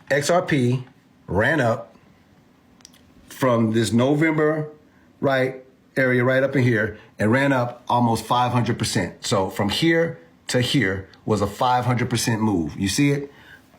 XRP ran up from this November, right, area right up in here, and ran up almost 500%. So from here to here was a 500% move. You see it?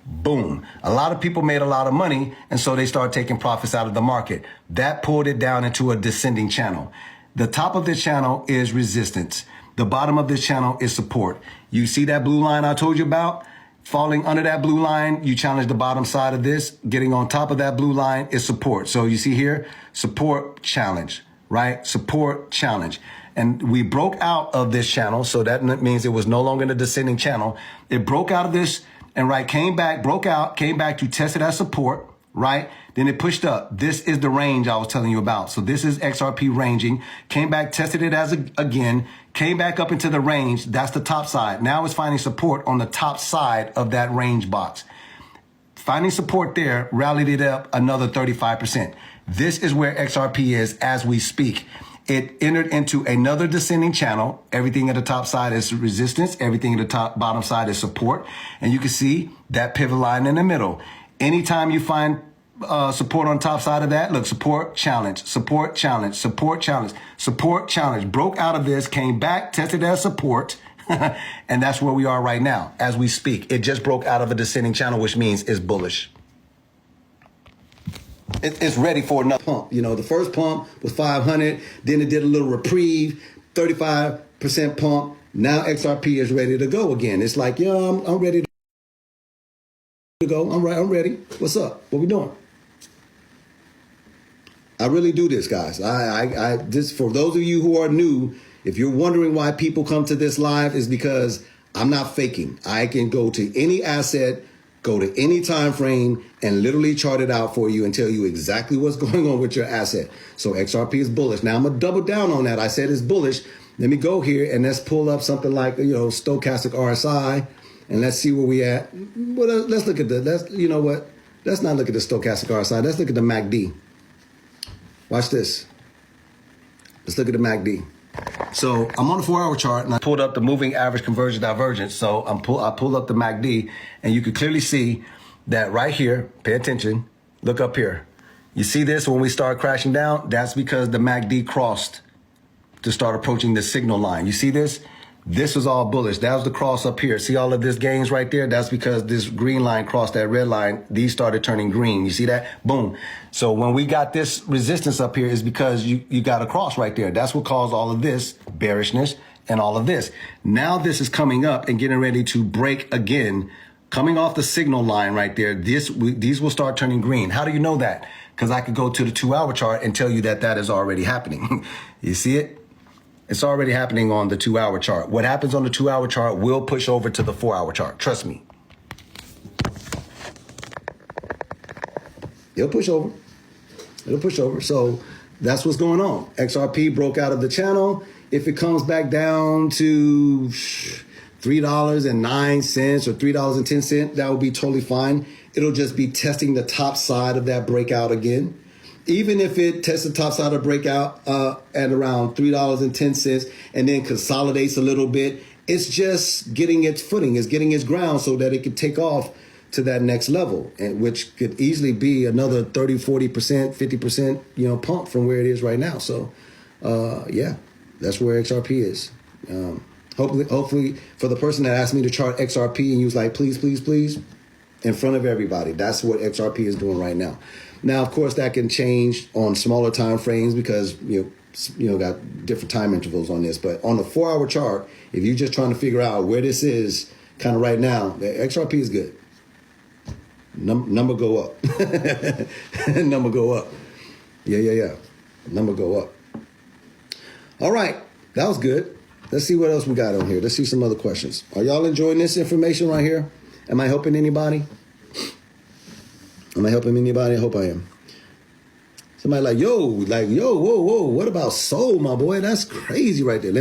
Boom. A lot of people made a lot of money, and so they started taking profits out of the market. That pulled it down into a descending channel. The top of this channel is resistance. The bottom of this channel is support. You see that blue line I told you about? Falling under that blue line, you challenge the bottom side of this. Getting on top of that blue line is support. So you see here, support, challenge, right? Support, challenge. And we broke out of this channel, so that means it was no longer in the descending channel. It broke out of this and right, came back, broke out, came back to test it as support, right? Then it pushed up. This is the range I was telling you about. So this is XRP ranging, came back, tested it as again, came back up into the range. That's the top side. Now it's finding support on the top side of that range box. Finding support there, rallied it up another 35%. This is where XRP is as we speak. It entered into another descending channel. Everything at the top side is resistance. Everything at the bottom side is support. And you can see that pivot line in the middle. Anytime you find support on top side of that, look, support, challenge, support, challenge, support, challenge, support, challenge. Broke out of this, came back, tested as support. And that's where we are right now as we speak. It just broke out of a descending channel, which means it's bullish. It's ready for another pump. You know, the first pump was 500. Then it did a little reprieve, 35% pump. Now XRP is ready to go again. It's like, yeah, I'm ready to go. I'm ready. What's up? What we doing? I really do this, guys. This, for those of you who are new, if you're wondering why people come to this live, is because I'm not faking. I can go to any asset, go to any time frame, and literally chart it out for you and tell you exactly what's going on with your asset. So XRP is bullish. Now I'm gonna double down on that. I said it's bullish. Let me go here and let's pull up something like, you know, stochastic RSI, and let's see where we at. Well, let's look at you know what? Let's not look at the stochastic RSI. Let's look at the MACD. Watch this. Let's look at the MACD. So I'm on the 4-hour chart and I pulled up the moving average convergence divergence. So I pulled up the MACD, and you can clearly see that right here. Pay attention. Look up here. You see this when we start crashing down? That's because the MACD crossed to start approaching the signal line. You see this? This was all bullish. That was the cross up here. See all of this gains right there? That's because this green line crossed that red line. These started turning green. You see that? Boom. So when we got this resistance up here is because you got a cross right there. That's what caused all of this bearishness and all of this. Now this is coming up and getting ready to break again, coming off the signal line right there. These will start turning green. How do you know that? Because I could go to the 2-hour chart and tell you that that is already happening. You see it? It's already happening on the 2-hour chart. What happens on the 2-hour chart will push over to the 4-hour chart. Trust me. It'll push over. It'll push over. So that's what's going on. XRP broke out of the channel. If it comes back down to $3.09 or $3.10, that will be totally fine. It'll just be testing the top side of that breakout again. Even if it tests the top side of breakout at around $3.10 and then consolidates a little bit, it's just getting its footing, it's getting its ground so that it can take off to that next level, and which could easily be another 30, 40%, 50%, you know, pump from where it is right now. So yeah, that's where XRP is. Hopefully for the person that asked me to chart XRP and you was like, please, please, please, in front of everybody, that's what XRP is doing right now. Now, of course, that can change on smaller time frames because you know got different time intervals on this. But on the 4-hour chart, if you're just trying to figure out where this is kind of right now, the XRP is good. Number go up. Number go up. Yeah. Number go up. All right, that was good. Let's see what else we got on here. Let's see some other questions. Are y'all enjoying this information right here? Am I helping anybody? Am I helping anybody? I hope I am. Somebody like, whoa, what about Soul, my boy? That's crazy right there.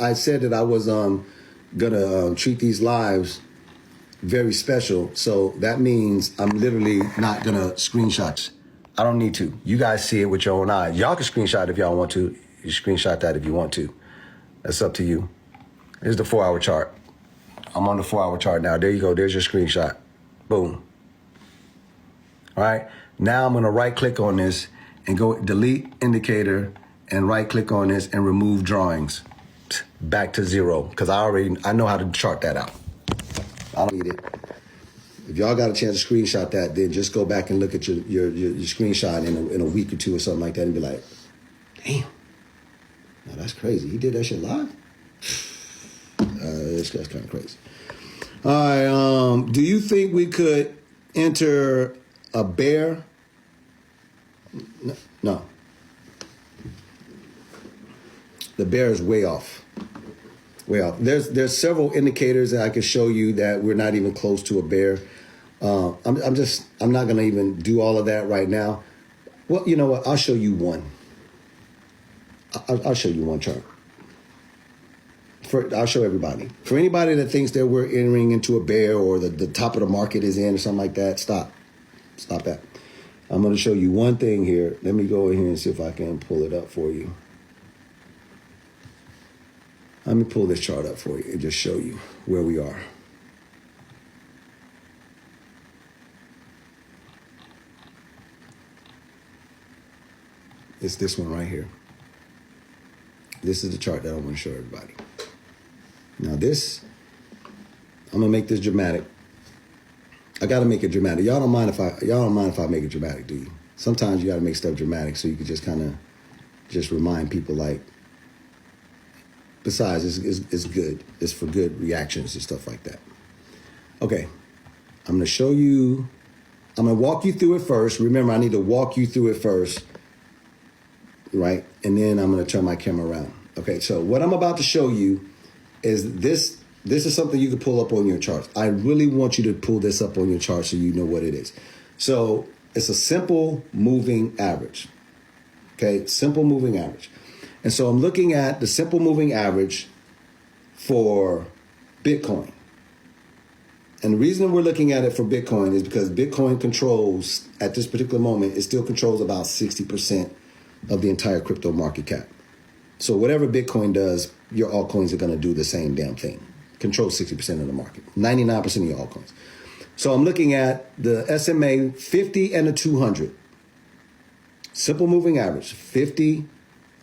I said that I was gonna treat these lives very special. So that means I'm literally not gonna screenshot. I don't need to. You guys see it with your own eyes. Y'all can screenshot if y'all want to. You screenshot that if you want to. That's up to you. Here's the 4-hour chart. I'm on the 4-hour chart now. There you go. There's your screenshot. Boom. All right. Now I'm going to right click on this and go delete indicator and right click on this and remove drawings back to 0 because I know how to chart that out. I don't need it. If y'all got a chance to screenshot that, then just go back and look at your screenshot in a week or two or something like that and be like, damn, no, that's crazy. He did that shit live? That's kind of crazy. All right, do you think we could enter a bear? No. The bear is way off. Way off. There's several indicators that I can show you that we're not even close to a bear. I'm not gonna even do all of that right now. Well, you know what? I'll show you one. I'll show you one chart. I'll show everybody. For anybody that thinks that we're entering into a bear or the top of the market is in or something like that, stop that. I'm gonna show you one thing here. Let me go in here and see if I can pull it up for you. Let me pull this chart up for you and just show you where we are. It's this one right here. This is the chart that I want to show everybody. Now this, I'm gonna make this dramatic. I gotta make it dramatic. Y'all don't mind if I make it dramatic, do you? Sometimes you gotta make stuff dramatic so you can just kind of just remind people like. Besides, it's good. It's for good reactions and stuff like that. Okay, I'm gonna show you. I'm gonna walk you through it first. Remember, I need to walk you through it first, right? And then I'm gonna turn my camera around. Okay, so what I'm about to show you is this. This is something you can pull up on your charts. I really want you to pull this up on your chart so you know what it is. So it's a simple moving average. Okay, simple moving average. And so I'm looking at the simple moving average for Bitcoin. And the reason we're looking at it for Bitcoin is because Bitcoin controls, at this particular moment, it still controls about 60% of the entire crypto market cap. So whatever Bitcoin does, your altcoins are going to do the same damn thing. Control 60% of the market, 99% of your altcoins. So I'm looking at the SMA 50 and the 200. Simple moving average, 50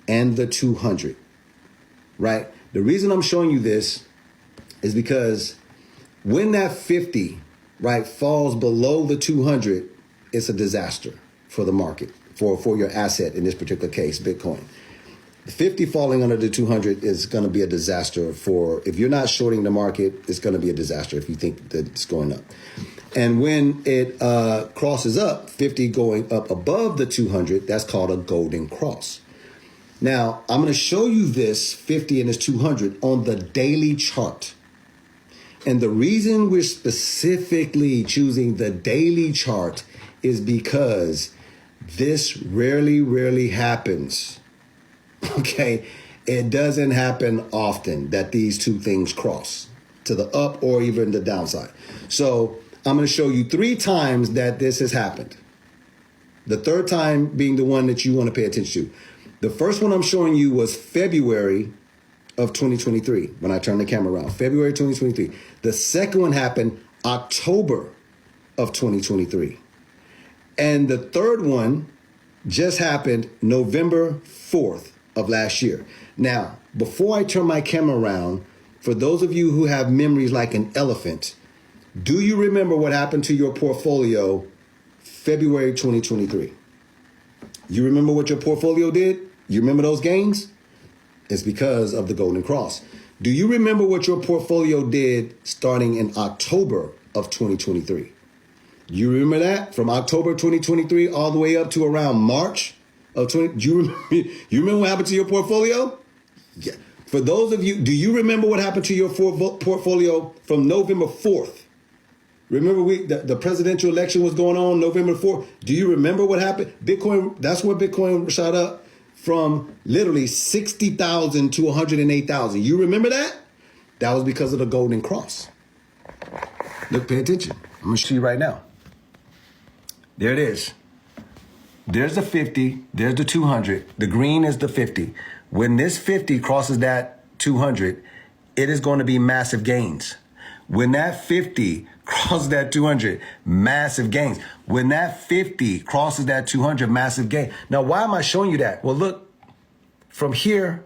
and the 200, right? The reason I'm showing you this is because when that 50, right, falls below the 200, it's a disaster for the market, for your asset, in this particular case, Bitcoin. The 50 falling under the 200 is going to be a disaster for, if you're not shorting the market, it's going to be a disaster if you think that it's going up. And when it crosses up, 50 going up above the 200, that's called a golden cross. Now, I'm going to show you this 50 and this 200 on the daily chart. And the reason we're specifically choosing the daily chart is because this rarely happens. Okay? It doesn't happen often that these two things cross to the up or even the downside. So I'm going to show you 3 times that this has happened. The third time being the one that you want to pay attention to. The first one I'm showing you was February of 2023 when I turned the camera around. February 2023. The second one happened October of 2023. And the third one just happened November 4th of last year. Now, before I turn my camera around, for those of you who have memories like an elephant, do you remember what happened to your portfolio February 2023? You remember what your portfolio did? You remember those gains? It's because of the golden cross. Do you remember what your portfolio did starting in October of 2023? You remember that from October 2023 all the way up to around March of 20? You remember what happened to your portfolio? Yeah. For those of you, do you remember what happened to your portfolio from November 4th? Remember the presidential election was going on November 4th. Do you remember what happened? Bitcoin, that's where Bitcoin shot up from literally 60,000 to 108,000. You remember that? That was because of the golden cross. Look, pay attention. I'm going to show you right now. There it is. There's the 50. There's the 200. The green is the 50. When this 50 crosses that 200, it is going to be massive gains. When that 50 crosses that 200, massive gains. When that 50 crosses that 200, massive gain. Now, why am I showing you that? Well, look, from here